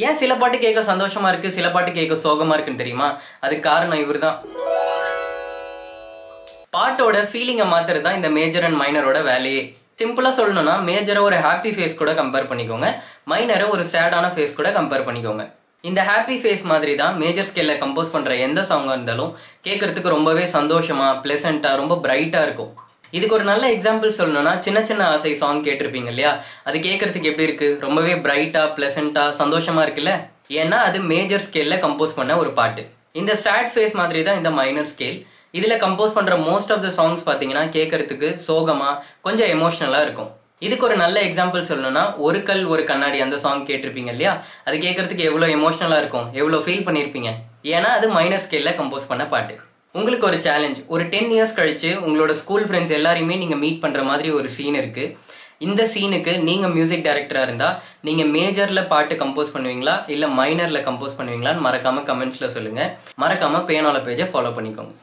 ஏன் சில பாட்டு கேட்க சந்தோஷமா இருக்கு, சில பாட்டு கேட்க சோகமா இருக்குன்னு தெரியுமா? அதுக்கு காரணம் இவர்தான். பாட்டோட ஃபீலிங்கை மாத்துறது தான் இந்த மேஜர் அண்ட் மைனரோட வேலையே. சிம்பிளா சொல்லணும்னா மேஜரை ஒரு ஹாப்பி ஃபேஸ் கூட கம்பேர் பண்ணிக்கோங்க, மைனரை ஒரு சேடான ஃபேஸ் கூட கம்பேர் பண்ணிக்கோங்க. இந்த ஹாப்பி ஃபேஸ் மாதிரி தான் மேஜர் ஸ்கேல்ல கம்போஸ் பண்ற எந்த சாங்கா இருந்தாலும் கேட்கறதுக்கு ரொம்பவே சந்தோஷமா, பிளசண்டா, ரொம்ப பிரைட்டா இருக்கும். இதுக்கு ஒரு நல்ல எக்ஸாம்பிள் சொல்லணும்னா சின்ன சின்ன ஆசை சாங் கேட்டிருப்பீங்க இல்லையா? அது கேட்கறதுக்கு எப்படி இருக்கு? ரொம்பவே பிரைட்டா, பிளசண்டா, சந்தோஷமா இருக்குல்ல? ஏன்னா அது மேஜர் ஸ்கேல்ல கம்போஸ் பண்ண ஒரு பாட்டு. இந்த சேட் ஃபேஸ் மாதிரி தான் இந்த மைனர் ஸ்கேல். இதுல கம்போஸ் பண்ற மோஸ்ட் ஆஃப் த சாங்ஸ் பாத்தீங்கன்னா கேட்கறதுக்கு சோகமா, கொஞ்சம் எமோஷனலா இருக்கும். இதுக்கு ஒரு நல்ல எக்ஸாம்பிள் சொல்லணும்னா ஒரு கல் ஒரு கண்ணாடி அந்த சாங் கேட்டிருப்பீங்க இல்லையா? அது கேட்கறதுக்கு எவ்வளோ எமோஷனலா இருக்கும், எவ்வளோ ஃபீல் பண்ணியிருப்பீங்க. ஏன்னா அது மைனர் ஸ்கேல்ல கம்போஸ் பண்ண பாட்டு. உங்களுக்கு ஒரு சேலஞ்ச், ஒரு 10 இயர்ஸ் கழிச்சு உங்களோட ஸ்கூல் ஃப்ரெண்ட்ஸ் எல்லாரையுமே நீங்க மீட் பண்ற மாதிரி ஒரு சீன் இருக்கு. இந்த சீனுக்கு நீங்க மியூசிக் டைரக்டரா இருந்தா நீங்க மேஜர்ல பாட்டு கம்போஸ் பண்ணுவீங்களா இல்ல மைனர்ல கம்போஸ் பண்ணுவீங்களான்னு மறக்காம கமெண்ட்ஸ்ல சொல்லுங்க. மறக்காம பேனால பேஜை ஃபாலோ பண்ணிக்கோங்க.